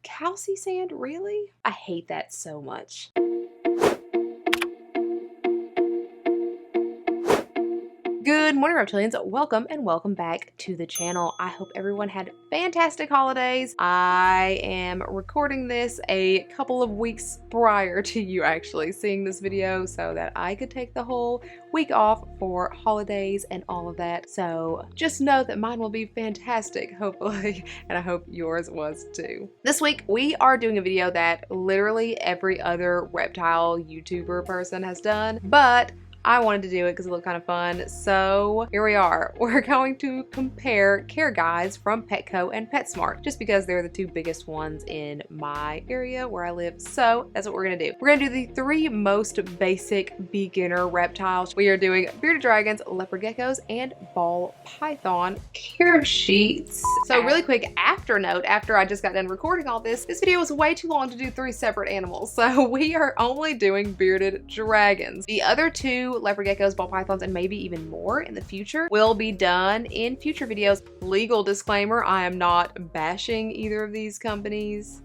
Calci sand, really? I hate that so much. Good morning, Reptilians. Welcome and welcome back to the channel. I hope everyone had fantastic holidays. I am recording this a couple of weeks prior to you actually seeing this video so that I could take the whole week off for holidays and all of that. So just know that mine will be fantastic, hopefully, and I hope yours was too. This week, we are doing a video that literally every other reptile YouTuber person has done, but I wanted to do it because it looked kind of fun, so here we are. We're going to compare care guides from Petco and Petsmart, just because they're the two biggest ones in my area where I live, so that's what we're gonna do. We're gonna do the three most basic beginner reptiles. We are doing bearded dragons, leopard geckos, and ball python care sheets. So really quick after note, after I just got done recording all this video was way too long to do three separate animals, so we are only doing bearded dragons. The other two, leopard geckos, ball pythons, and maybe even more in the future, will be done in future videos. Legal disclaimer, I am not bashing either of these companies.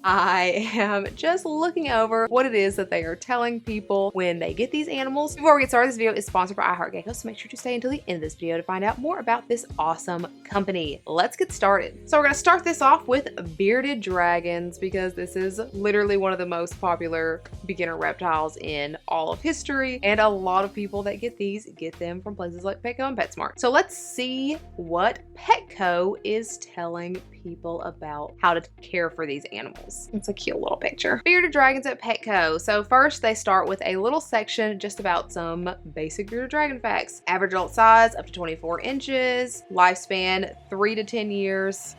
I am just looking over what it is that they are telling people when they get these animals. Before we get started, this video is sponsored by iHeartGeckos, so make sure to stay until the end of this video to find out more about this awesome company. Let's get started. So we're gonna start this off with bearded dragons because this is literally one of the most popular beginner reptiles in all of history, and a lot of people that get these get them from places like Petco and Petsmart. So let's see what Petco is telling people about how to care for these animals. It's a cute little picture. Bearded dragons at Petco. So first they start with a little section just about some basic bearded dragon facts. Average adult size up to 24 inches, lifespan 3 to 10 years.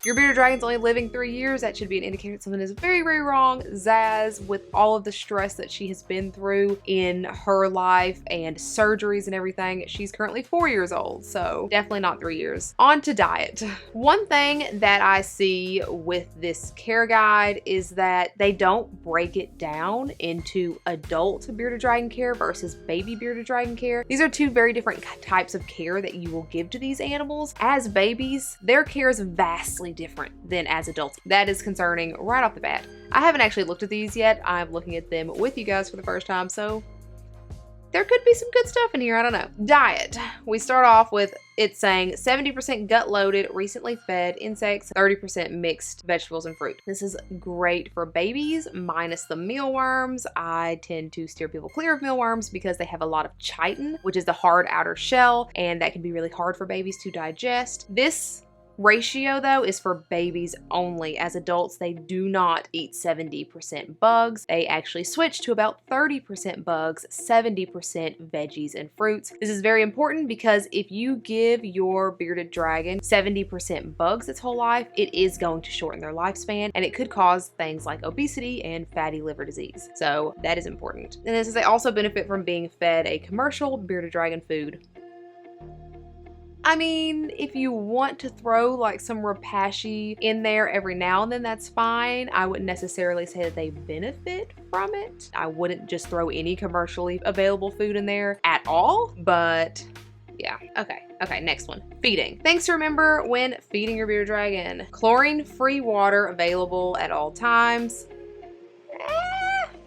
Your bearded dragon's only living 3 years. That should be an indicator that something is very, very wrong. Zaz, with all of the stress that she has been through in her life and surgeries and everything, she's currently 4 years old, so definitely not 3 years. On to diet. One thing that I see with this care guide is that they don't break it down into adult bearded dragon care versus baby bearded dragon care. These are two very different types of care that you will give to these animals. As babies, their care is vastly different than as adults. That is concerning right off the bat. I haven't actually looked at these yet. I'm looking at them with you guys for the first time, so there could be some good stuff in here, I don't know. Diet. We start off with it saying 70% gut loaded, recently fed insects, 30% mixed vegetables and fruit. This is great for babies, minus the mealworms. I tend to steer people clear of mealworms because they have a lot of chitin, which is the hard outer shell, and that can be really hard for babies to digest. This ratio though is for babies only. As adults, they do not eat 70% bugs. They actually switch to about 30% bugs, 70% veggies and fruits. This is very important because if you give your bearded dragon 70% bugs its whole life, it is going to shorten their lifespan, and it could cause things like obesity and fatty liver disease. So that is important. And this is they also benefit from being fed a commercial bearded dragon food. I mean, if you want to throw like some Repashy in there every now and then, that's fine. I wouldn't necessarily say that they benefit from it. I wouldn't just throw any commercially available food in there at all, but yeah. Okay, next one. Feeding. Things to remember when feeding your bearded dragon. Chlorine-free water available at all times.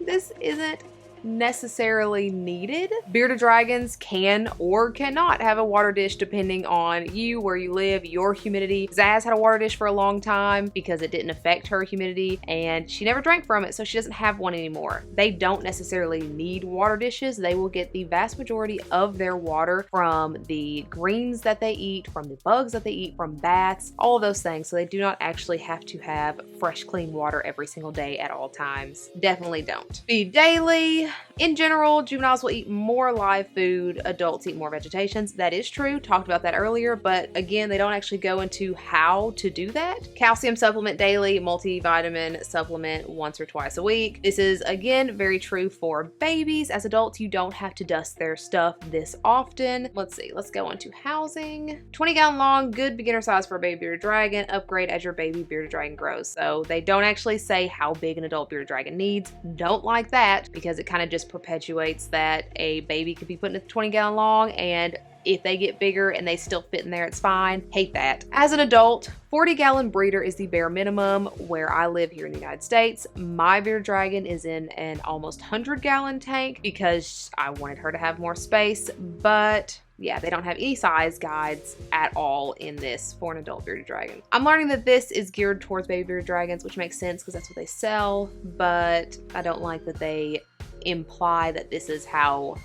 This isn't necessarily needed. Bearded dragons can or cannot have a water dish depending on you, where you live, your humidity. Zaz had a water dish for a long time because it didn't affect her humidity, and she never drank from it, so she doesn't have one anymore. They don't necessarily need water dishes. They will get the vast majority of their water from the greens that they eat, from the bugs that they eat, from baths, all of those things. So they do not actually have to have fresh, clean water every single day at all times. Definitely don't. Feed daily. In general, juveniles will eat more live food, adults eat more vegetations. That is true, talked about that earlier, but again, they don't actually go into how to do that. Calcium supplement daily, multivitamin supplement once or twice a week. This is again very true for babies. As adults, you don't have to dust their stuff this often. Let's see, let's go into housing. 20-gallon long, good beginner size for a baby bearded dragon. Upgrade as your baby bearded dragon grows. So they don't actually say how big an adult bearded dragon needs. Don't like that because it kind of just perpetuates that a baby could be put in a 20-gallon long and if they get bigger and they still fit in there, it's fine. Hate that. As an adult, 40-gallon breeder is the bare minimum where I live here in the United States. My bearded dragon is in an almost 100-gallon tank because I wanted her to have more space, but yeah, they don't have any size guides at all in this for an adult bearded dragon. I'm learning that this is geared towards baby bearded dragons, which makes sense because that's what they sell, but I don't like that they imply that this is how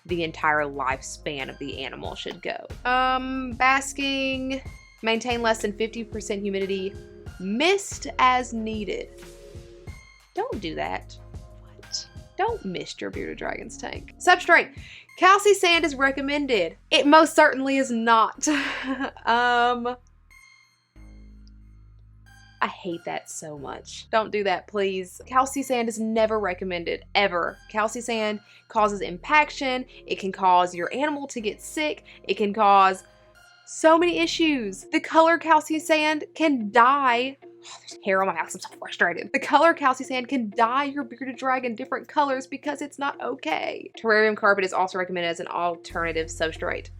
the entire lifespan of the animal should go. Basking, maintain less than 50% humidity, mist as needed. Don't do that. What? Don't mist your bearded dragon's tank. Substrate. Calci sand is recommended. It most certainly is not. I hate that so much. Don't do that, please. Calci sand is never recommended, ever. Calci sand causes impaction. It can cause your animal to get sick. It can cause so many issues. The color calci sand can dye. Oh, there's hair on my house. I'm so frustrated. The color calci sand can dye your bearded dragon different colors because it's not okay. Terrarium carpet is also recommended as an alternative substrate.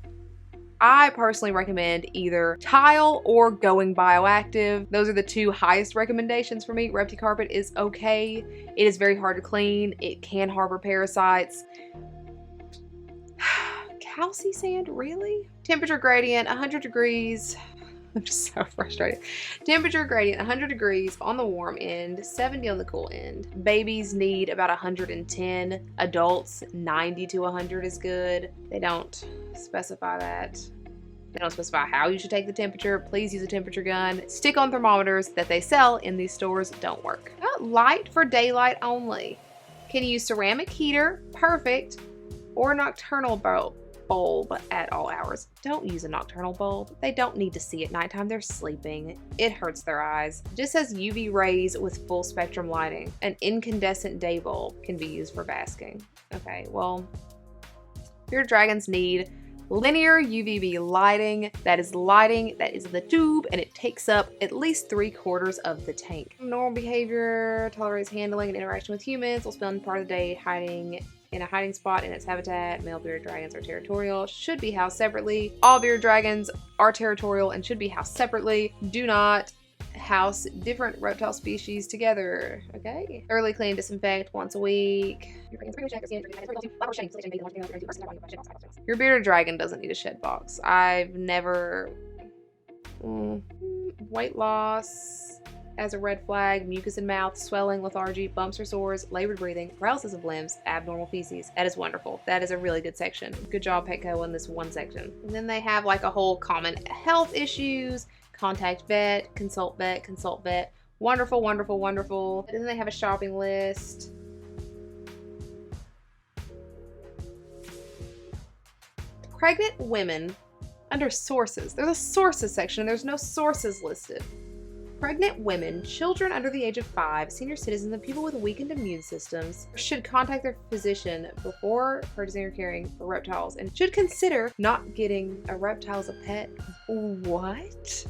I personally recommend either tile or going bioactive. Those are the two highest recommendations for me. Repti carpet is okay. It is very hard to clean. It can harbor parasites. Calci sand, really? Temperature gradient, 100 degrees. I'm just so frustrated. Temperature gradient, 100 degrees on the warm end, 70 on the cool end. Babies need about 110. Adults, 90 to 100 is good. They don't specify that. They don't specify how you should take the temperature. Please use a temperature gun. Stick-on thermometers that they sell in these stores don't work. Light for daylight only. Can use ceramic heater, perfect, or nocturnal bulb at all hours. Don't use a nocturnal bulb. They don't need to see at nighttime. They're sleeping. It hurts their eyes. It just says UV rays with full spectrum lighting. An incandescent day bulb can be used for basking. Okay, well, bearded dragons need linear UVB lighting. That is lighting that is in the tube, and it takes up at least 3/4 of the tank. Normal behavior, tolerates handling and interaction with humans, will spend part of the day hiding in a hiding spot in its habitat. Male bearded dragons are territorial, should be housed separately. All bearded dragons are territorial and should be housed separately. Do not house different reptile species together. Okay. Thoroughly clean, disinfect once a week. Your bearded dragon doesn't need a shed box. I've never... Weight loss as a red flag, mucus in mouth, swelling, lethargy, bumps or sores, labored breathing, paralysis of limbs, abnormal feces. That is wonderful. That is a really good section. Good job, Petco, in this one section. And then they have like a whole common health issues, contact vet, consult vet, consult vet. Wonderful, wonderful, wonderful. And then they have a shopping list. Pregnant women under sources. There's a sources section and there's no sources listed. Pregnant women, children under the age of 5, senior citizens, and people with weakened immune systems should contact their physician before purchasing or caring for reptiles and should consider not getting a reptile as a pet. What?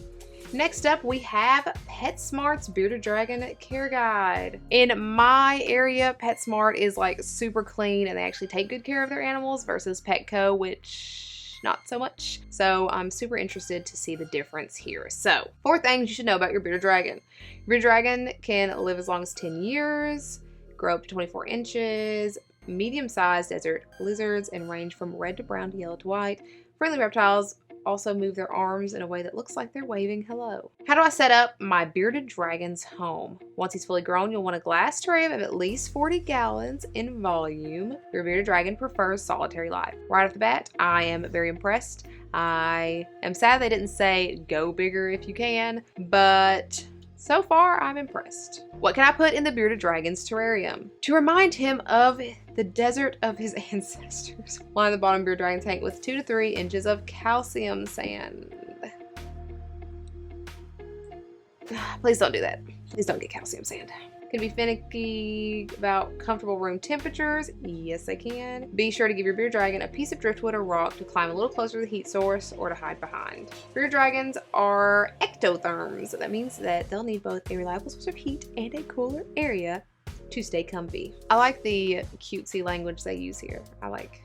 Next up, we have Petsmart's Bearded Dragon Care Guide. In my area, Petsmart is like super clean and they actually take good care of their animals versus Petco, which not so much. So I'm super interested to see the difference here. So 4 things you should know about your bearded dragon. Your bearded dragon can live as long as 10 years, grow up to 24 inches, medium-sized desert lizards, and range from red to brown to yellow to white. Friendly reptiles also move their arms in a way that looks like they're waving hello. How do I set up my bearded dragon's home? Once he's fully grown, you'll want a glass terrarium of at least 40 gallons in volume. Your bearded dragon prefers solitary life. Right off the bat, I am very impressed. I am sad they didn't say go bigger if you can, but so far I'm impressed. What can I put in the bearded dragon's terrarium? To remind him of the desert of his ancestors. Line the bottom bearded dragon tank with 2 to 3 inches of calcium sand. Please don't do that. Please don't get calcium sand. Can be finicky about comfortable room temperatures. Yes, I can. Be sure to give your bearded dragon a piece of driftwood or rock to climb a little closer to the heat source or to hide behind. Bearded dragons are ectotherms. That means that they'll need both a reliable source of heat and a cooler area to stay comfy. I like the cutesy language they use here. I like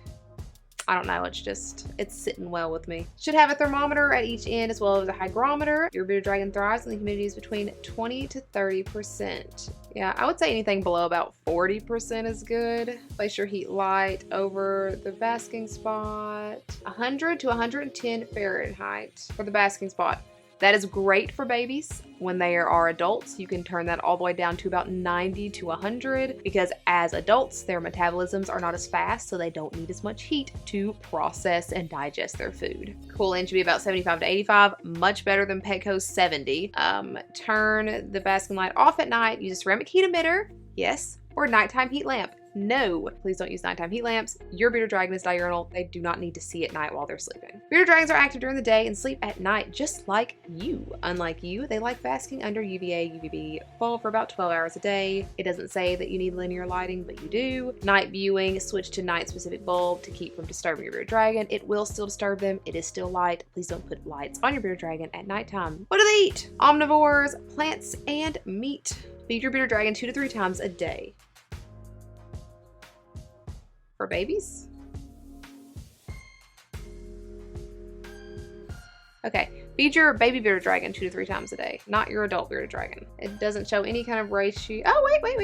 I don't know, it's sitting well with me. Should have a thermometer at each end as well as a hygrometer. Your bearded dragon thrives in the humidities between 20 to 30%. Yeah, I would say anything below about 40% is good. Place your heat light over the basking spot. 100 to 110 Fahrenheit for the basking spot. That is great for babies. When they are adults, you can turn that all the way down to about 90 to 100 because as adults, their metabolisms are not as fast, so they don't need as much heat to process and digest their food. Cooling should be about 75 to 85, much better than Petco's 70. Turn the basking light off at night. Use a ceramic heat emitter, yes, or nighttime heat lamp. No, please don't use nighttime heat lamps. Your bearded dragon is diurnal. They do not need to see at night while they're sleeping. Bearded dragons are active during the day and sleep at night, just like you. Unlike you, they like basking under UVA, UVB bulb for about 12 hours a day. It doesn't say that you need linear lighting, but you do. Night viewing, switch to night-specific bulb to keep from disturbing your bearded dragon. It will still disturb them. It is still light. Please don't put lights on your bearded dragon at nighttime. What do they eat? Omnivores, plants, and meat. Feed your bearded dragon 2 to 3 times a day. For babies? Okay, feed your baby bearded dragon 2 to 3 times a day, not your adult bearded dragon. It doesn't show any kind of ratio. Oh, wait.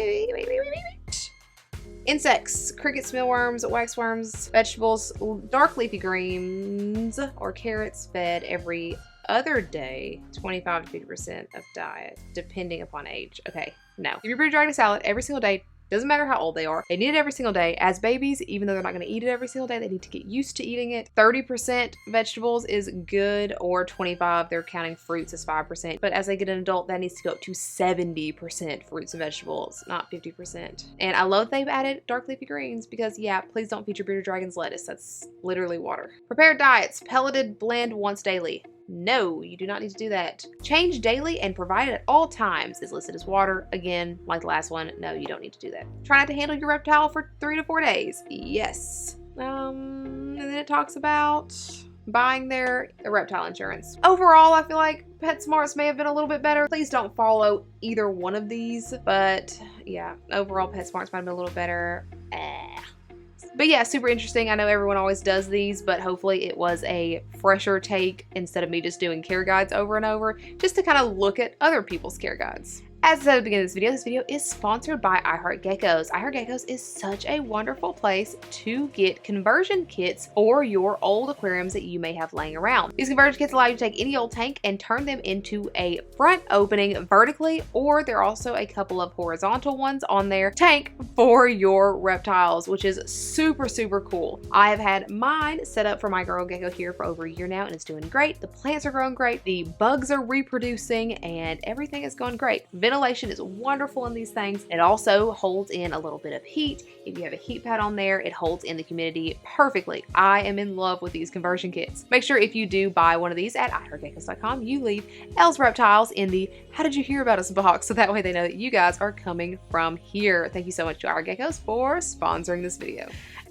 Insects, crickets, mealworms, waxworms, vegetables, dark leafy greens, or carrots fed every other day, 25 to 50% of diet, depending upon age. Okay, no. Give your bearded dragon a salad every single day. Doesn't matter how old they are. They need it every single day. As babies, even though they're not going to eat it every single day, they need to get used to eating it. 30% vegetables is good, or 25, they're counting fruits as 5%. But as they get an adult, that needs to go up to 70% fruits and vegetables, not 50%. And I love they've added dark leafy greens because, yeah, please don't feed your bearded dragons lettuce. That's literally water. Prepared diets, pelleted blend once daily. No, you do not need to do that. Change daily and provide it at all times is listed as water. Again, like the last one, no, you don't need to do that. Try not to handle your reptile for 3 to 4 days. Yes. And then it talks about buying their reptile insurance. Overall, I feel like Petsmart's may have been a little bit better. Please don't follow either one of these, but yeah, overall Petsmart's might have been a little better. But yeah, super interesting. I know everyone always does these, but hopefully it was a fresher take instead of me just doing care guides over and over, just to kind of look at other people's care guides. As I said at the beginning of this video is sponsored by I Heart Geckos. I Heart Geckos is such a wonderful place to get conversion kits for your old aquariums that you may have laying around. These conversion kits allow you to take any old tank and turn them into a front opening vertically, or there are also a couple of horizontal ones on their tank for your reptiles, which is super, super cool. I have had mine set up for my girl gecko here for over a year now, and it's doing great. The plants are growing great, the bugs are reproducing, and everything is going great. Ventilation is wonderful in these things. It also holds in a little bit of heat. If you have a heat pad on there, it holds in the humidity perfectly. I am in love with these conversion kits. Make sure if you do buy one of these at iHeartGeckos.com, you leave Elle's Reptiles in the How Did You Hear About Us box, so that way they know that you guys are coming from here. Thank you so much to our geckos for sponsoring this video.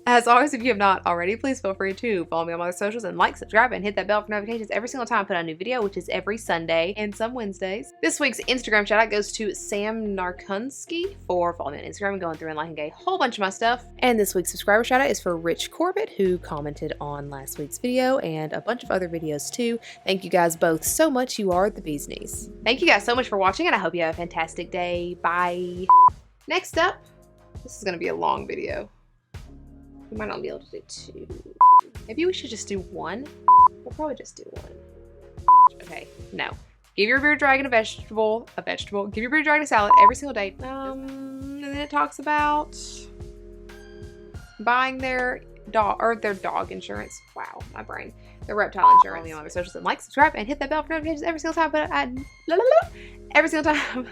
As always, if you have not already, please feel free to follow me on my other socials and like, subscribe, and hit that bell for notifications every single time I put out a new video, which is every Sunday and some Wednesdays. This week's Instagram shout out goes to Sam Narkunsky for following me on Instagram and going through and liking a whole bunch of my stuff. And this week's subscriber shout out is for Rich Corbett, who commented on last week's video and a bunch of other videos too. Thank you guys both so much. You are the bee's knees. Thank you guys so much for watching, and I hope you have a fantastic day. Bye. Next up, this is going to be a long video. We might not be able to do 2. Maybe we should just do 1. We'll probably just do 1. Okay, no. Give your bearded dragon a vegetable. Give your bearded dragon a salad every single day. And then it talks about buying their dog insurance. Wow, my brain. Their reptile insurance. On my socials, and like, subscribe, and hit that bell for notifications every single time. But every single time